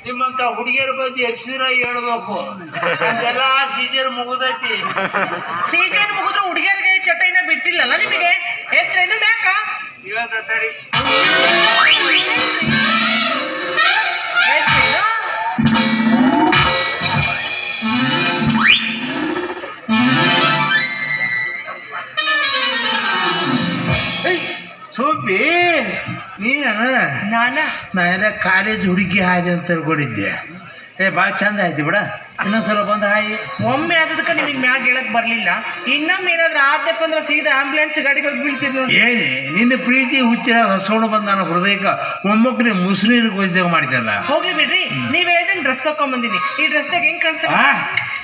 ನಿಮ್ಮಂತ ಹುಡುಗಿಯರ ಬಗ್ಗೆ ಎಪ್ಸಿರ ಹೇಳ್ಬೇಕು. ಅದೆಲ್ಲ ಸೀಜನ್ ಮುಗಿದೈತಿ. ಸೀಜನ್ ಮುಗಿದ್ರು ಹುಡುಗಿಯರಿಗೆ ಚಟೈನ ಬಿಟ್ಟಿಲ್ಲಲ್ಲ ನಿಮಗೆ? ಎತ್ತೇನು ಮ್ಯಾಕ ಇವತ್ತ ತಡಿ ಸೋಪಿ ನೀನ ನಾನ ಎಲ್ಲ ಕಾಲೇಜ್ ಹುಡುಗಿ ಹಾಗೆ ಅಂತ ತಿಳ್ಕೊಂಡಿದ್ದೆ. ಭಾಳ ಚಂದ ಆಯ್ತು ಬಿಡ. ಇನ್ನೊಂದ್ಸಲ ಬಂದ ಹಾಯಿ ಒಮ್ಮೆ ಆದದಕ್ಕೆ ನಿಮಗೆ ಮ್ಯಾಗ ಹೇಳಕ್ ಬರ್ಲಿಲ್ಲ. ಇನ್ನೊಮ್ಮೆ ಏನಾದ್ರೂ ಆದಪ್ಪ ಅಂದ್ರೆ ಸೀದಾ ಆಂಬುಲೆನ್ಸ್ ಗಾಡಿಗೆ ಹೋಗಿ ಬೀಳ್ತೀರಿ ನೋಡಿ. ಏನೇ ನಿನ್ನ ಪ್ರೀತಿ ಹುಚ್ಚಿನ ಹಸ್ಕೊಂಡು ಬಂದ ನನ್ನ ಹೃದಯಕ್ಕೆ ಒಮ್ಮೊಬ್ಬನೇ ಮುಸ್ಲಿರಿಗೆ ವೈದ್ಯ ಮಾಡಿದ್ದಲ್ಲ. ಹೋಗ್ಲಿ ಬಿಡ್ರಿ, ನೀವ್ ಹೇಳ್ದಂಗೆ ಡ್ರೆಸ್ ಹಾಕೊಂಡ್ ಬಂದಿನಿ. ಈ ಡ್ರೆಸ್ದಾಗ ಹೆಂಗ್ ಕಾಣಿಸ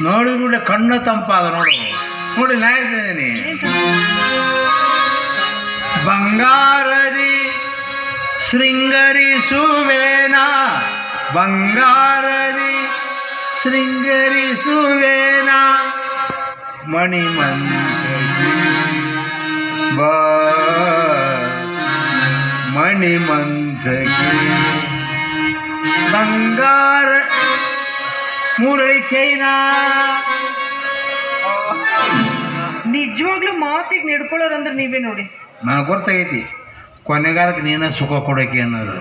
ನೋಡಿದ್ರೆ ಕಣ್ಣು ತಂಪಾದ ನೋಡು. ನೋಡಿ ನಾ ಹೇಳ್ತಿದ್ದೀನಿ, ಬಂಗಾರದಿ ಶೃಂಗರಿಸುವೇನಾ, ಬಂಗಾರದಿ ಶೃಂಗರಿಸುವೇನಾ, ಮಣಿಮಂತಗಿ ಬಾ ಮಣಿಮಂತಗಿ ಬಂಗಾರ ಮುರಳಿ ಚೈನಾ. ನಿಜವಾಗ್ಲೂ ಮಾತಿಗೆ ನಡ್ಕೊಳ್ಳೋರಂದ್ರೆ ನೀವೇ ನೋಡಿ. ನನಗೆ ಗೊತ್ತಾಗೈತಿ ಕೊನೆಗಾಲಕ್ಕೆ ನೀನ ಸುಖ ಕೊಡೋಕೆ ಅನ್ನೋದು.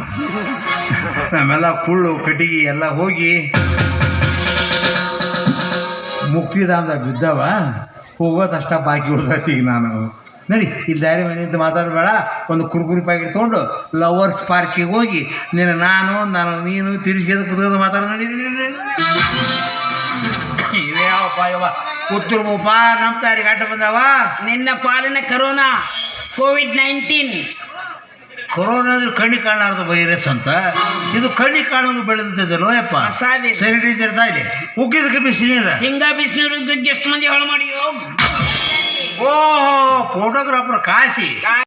ನಮ್ಮೆಲ್ಲ ಕುಳ್ಳು ಕಟ್ಟಿಗೆ ಎಲ್ಲ ಹೋಗಿ ಮುಕ್ತಿದಾಂದ ಬಿದ್ದವ, ಹೋಗೋದಷ್ಟ ಬಾಕಿ ಉಳ್ದೈತಿ. ಈಗ ನಾನು ನಡಿ ಇಲ್ಲಿ ದಾರಿ ಮನೆಯಿಂದ ಮಾತಾಡಬೇಡ, ಒಂದು ಕುರ್ಕುರಿ ಪ್ಯಾಕೆಟ್ ತೊಗೊಂಡು ಲವರ್ಸ್ ಪಾರ್ಕಿಗೆ ಹೋಗಿ ನೀನು ತಿರುಗಿದ ಕುತ್ಕೊಂಡು ಮಾತಾಡ. ನಡಿ ಇವ್ಯಾವಪ್ಪ ಇವ ಕೂತಿರ್ಬಪ್ಪ, ನಮ್ಮ ತಾರಿಗೆ ಆಟ ಬಂದವ. ನಿನ್ನ ಪಾಲಿನ ಕರೋನಾ ಕೋವಿಡ್-19 ಕೊರೋನಾದ್ರೆ ಕಣ್ಣಿ ಕಾಣಾರ್ದು ವೈರಸ್ ಅಂತ, ಇದು ಕಣ್ಣಿ ಕಾಣೋದು ಬೆಳೆದಿದ್ದಲ್ಲೋ ಯಪ್ಪ. ಸ್ಯಾನಿಟೈಸರ್ ತಾಯಿಲೆ ಉಗ್ಗಿದಕ್ಕೆ ಬಿಸಿನೀರ ಹಿಂಗ ಬಿಸಿನೀರು ಎಷ್ಟು ಮಂದಿ ಹಾಳು ಮಾಡಿ. ಓ ಫೋಟೋಗ್ರಾಫರ್ ಕಾಶಿ